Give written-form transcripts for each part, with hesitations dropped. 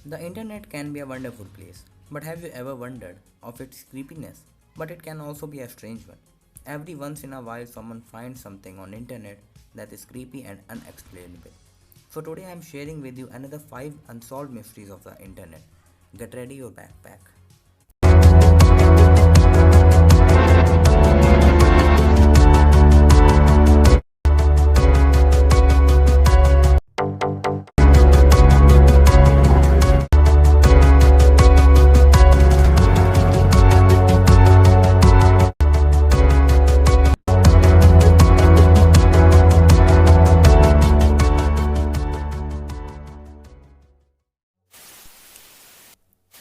The internet can be a wonderful place, but have you ever wondered of its creepiness? But it can also be a strange one. Every once in a while someone finds something on internet that is creepy and unexplainable. So today I am sharing with you another 5 unsolved mysteries of the internet. Get ready your backpack.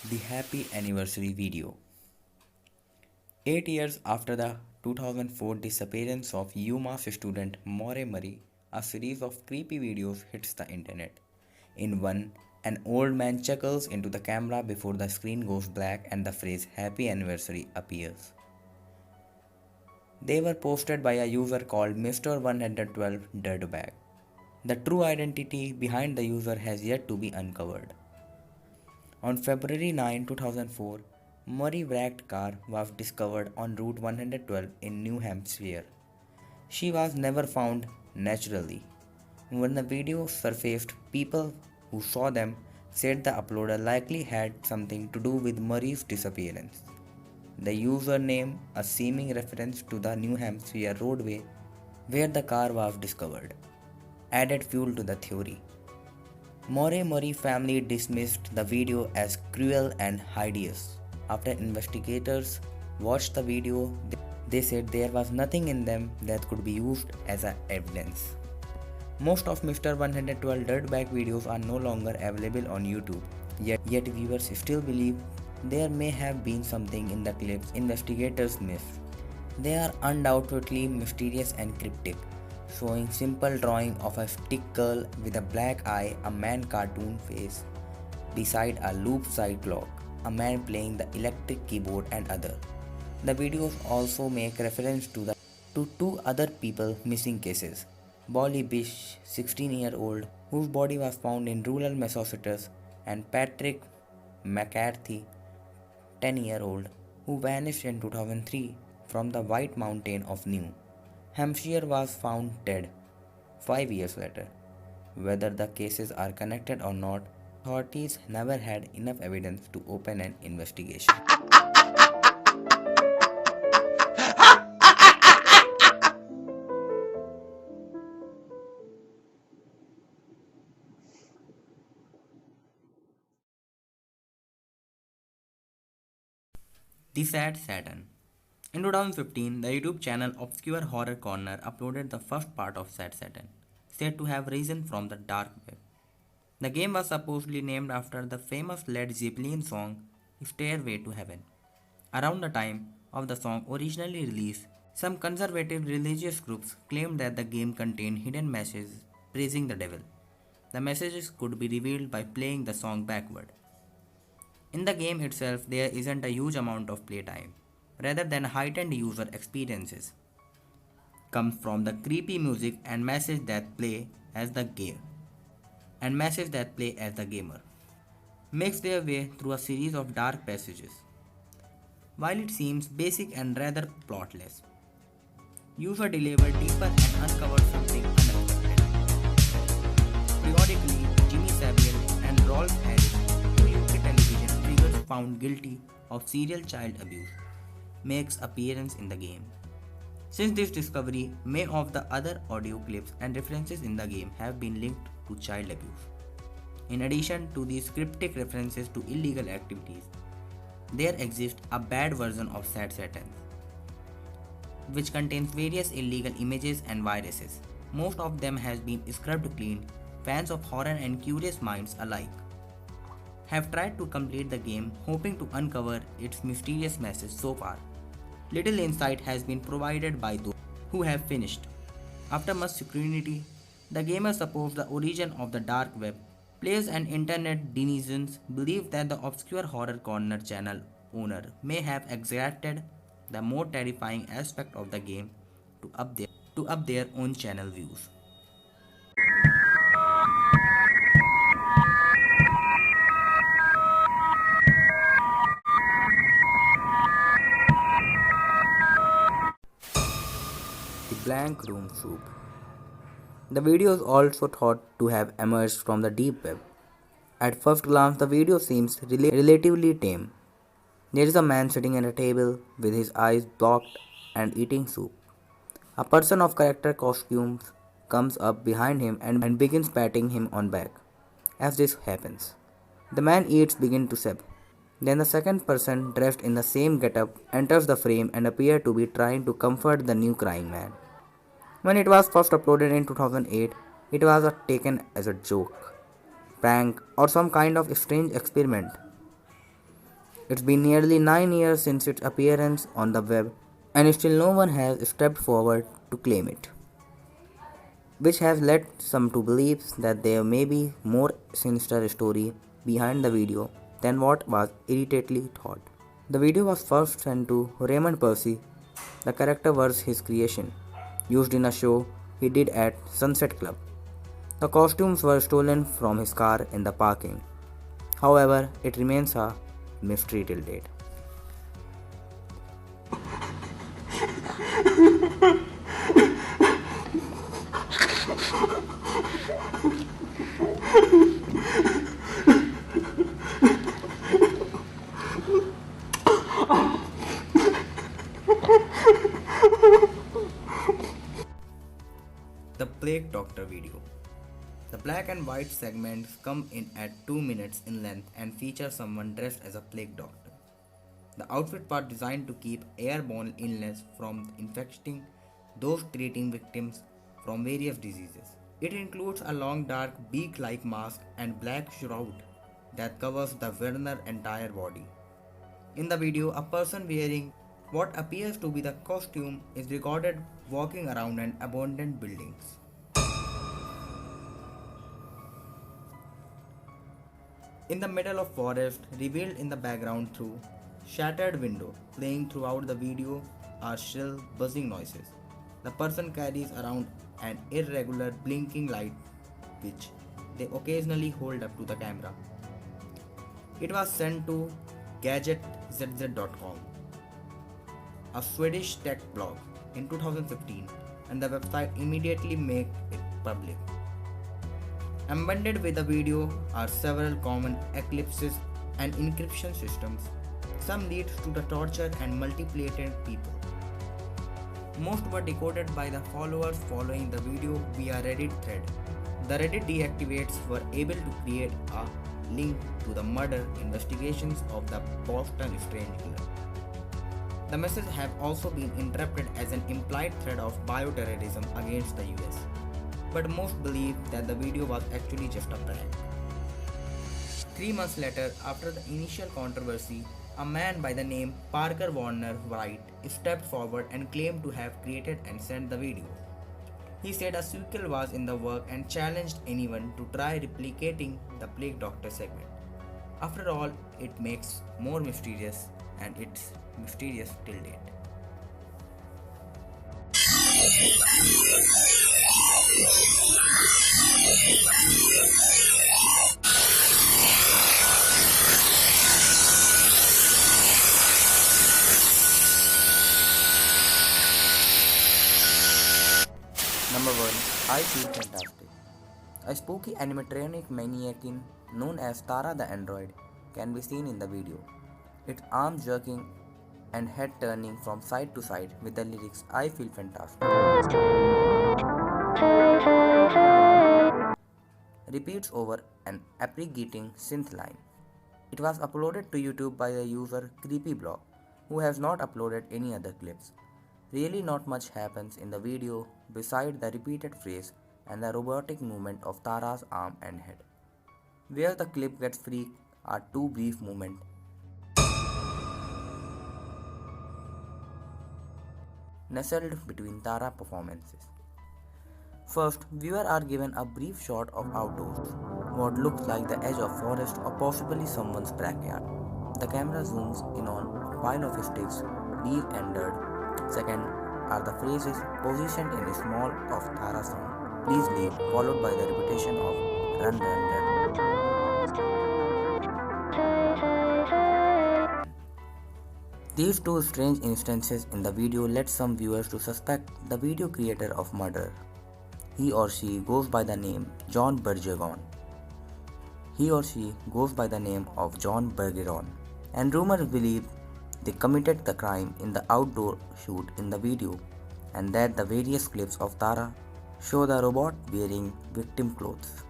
The Happy Anniversary Video. 8 years after the 2004 disappearance of UMass student More Murray, a series of creepy videos hits the internet. In one, an old man chuckles into the camera before the screen goes black and the phrase Happy Anniversary appears. They were posted by a user called Mr. 112 Dirtbag. The true identity behind the user has yet to be uncovered. On February 9, 2004, Murray wrecked car was discovered on Route 112 in New Hampshire. She was never found naturally. When the video surfaced, people who saw them said the uploader likely had something to do with Murray's disappearance. The username, a seeming reference to the New Hampshire roadway where the car was discovered, added fuel to the theory. More Murray family dismissed the video as cruel and hideous. After investigators watched the video, they said there was nothing in them that could be used as evidence. Most of Mr. 112 Dirtbag videos are no longer available on YouTube, yet viewers still believe there may have been something in the clips investigators missed. They are undoubtedly mysterious and cryptic, showing simple drawing of a stick girl with a black eye, a man cartoon face beside a loop side clock, a man playing the electric keyboard and other. The videos also make reference to two other people missing cases. Bolly Bish, 16-year-old, whose body was found in rural Massachusetts, and Patrick McCarthy, 10-year-old, who vanished in 2003 from the White Mountain of New Hampshire was found dead 5 years later. Whether the cases are connected or not, authorities never had enough evidence to open an investigation. The Sad Saturn. In 2015, the YouTube channel Obscure Horror Corner uploaded the first part of Sad Saturn, said to have risen from the dark web. The game was supposedly named after the famous Led Zeppelin song Stairway to Heaven. Around the time of the song originally released, some conservative religious groups claimed that the game contained hidden messages praising the devil. The messages could be revealed by playing the song backward. In the game itself, there isn't a huge amount of playtime. Rather than heightened user experiences, comes from the creepy music and message that play as the gamer makes their way through a series of dark passages. While it seems basic and rather plotless, user deliver deeper and uncover something unexpected. Periodically, Jimmy Savile and Rolf Harris, two UK television figures found guilty of serial child abuse, makes appearance in the game. Since this discovery, many of the other audio clips and references in the game have been linked to child abuse. In addition to these cryptic references to illegal activities, there exists a bad version of Sad Saturn, which contains various illegal images and viruses. Most of them has been scrubbed clean. Fans of horror and curious minds alike have tried to complete the game, hoping to uncover its mysterious message. So far, little insight has been provided by those who have finished. After much scrutiny, the gamer supposed the origin of the dark web. Players and internet denizens believe that the Obscure Horror Corner channel owner may have exaggerated the more terrifying aspect of the game to up their own channel views. blank room soup. The video is also thought to have emerged from the deep web. At first glance, the video seems relatively tame. There is a man sitting at a table with his eyes blocked and eating soup. A person of character costumes comes up behind him and begins patting him on back. As this happens, the man eats begin to sip. Then the second person dressed in the same getup enters the frame and appears to be trying to comfort the new crying man. When it was first uploaded in 2008, it was taken as a joke, prank, or some kind of strange experiment. It's been nearly 9 years since its appearance on the web, and still no one has stepped forward to claim it, which has led some to believe that there may be more sinister story behind the video than what was irritatedly thought. The video was first sent to Raymond Percy. The character was his creation, used in a show he did at Sunset Club. The costumes were stolen from his car in the parking. However, it remains a mystery till date. The Plague Doctor video. The black and white segments come in at 2 minutes in length and feature someone dressed as a plague doctor. The outfit was designed to keep airborne illness from infecting those treating victims from various diseases. It includes a long dark beak-like mask and black shroud that covers the wearer's entire body. In the video, a person wearing what appears to be the costume is recorded walking around an abandoned buildings. In the middle of forest, revealed in the background through shattered window, playing throughout the video are shrill buzzing noises. The person carries around an irregular blinking light which they occasionally hold up to the camera. It was sent to GadgetZZ.com, a Swedish tech blog, in 2015, and the website immediately made it public. Embedded with the video are several common eclipses and encryption systems. Some leads to the torture and multiplied people. Most were decoded by the followers following the video via Reddit thread. The Reddit deactivates were able to create a link to the murder investigations of the Boston Strange Killer. The message have also been interpreted as an implied threat of bioterrorism against the US, but most believe that the video was actually just a prank. 3 months later, after the initial controversy, a man by the name Parker Warner White stepped forward and claimed to have created and sent the video. He said a sequel was in the work and challenged anyone to try replicating the Plague Doctor segment. After all, it makes more mysterious, and it's mysterious till date. Number 1. I Feel Fantastic. A spooky animatronic maniac known as Tara the Android can be seen in the video. Its arms jerking and head turning from side to side with the lyrics I Feel Fantastic repeats over an aggregating synth line. It was uploaded to YouTube by the user CreepyBlog, who has not uploaded any other clips. Really not much happens in the video beside the repeated phrase and the robotic movement of Tara's arm and head. Where the clip gets free are two brief moments nestled between Tara performances. First, viewers are given a brief shot of outdoors, what looks like the edge of forest or possibly someone's backyard. The camera zooms in on a pile of sticks, leaf and dirt. Second are the phrases positioned in a small of Tara song, Please Leave, followed by the repetition of Run Run Run. These two strange instances in the video led some viewers to suspect the video creator of murder. He or she goes by the name John Bergeron. He or she goes by the name of John Bergeron, and rumors believe they committed the crime in the outdoor shoot in the video, and that the various clips of Tara show the robot wearing victim clothes.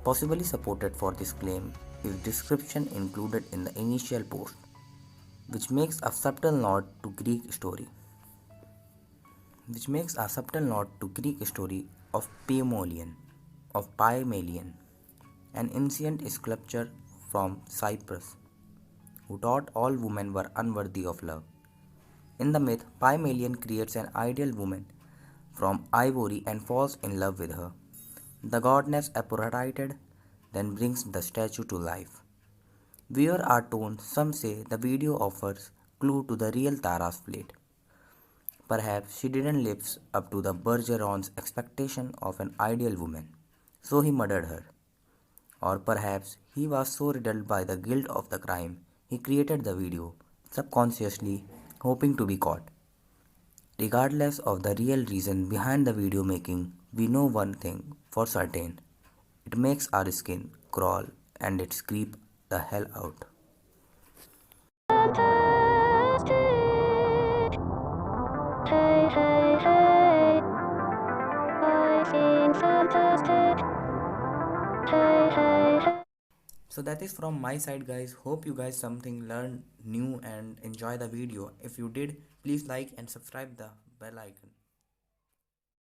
Possibly supported for this claim is description included in the initial post, which makes a subtle nod to Greek story of Pygmalion, an ancient sculptor from Cyprus, who taught all women were unworthy of love. In the myth, Pygmalion creates an ideal woman from ivory and falls in love with her. The goddess Aphrodite then brings the statue to life. Viewers are told some say the video offers clue to the real Tara's fate. Perhaps she didn't live up to the Bergeron's expectation of an ideal woman, so he murdered her. Or perhaps he was so riddled by the guilt of the crime he created the video, subconsciously hoping to be caught. Regardless of the real reason behind the video making, we know one thing for certain. It makes our skin crawl and it creep the hell out. So that is from my side, guys. Hope you guys something learned new and enjoy the video. If you did, please like and subscribe the bell icon.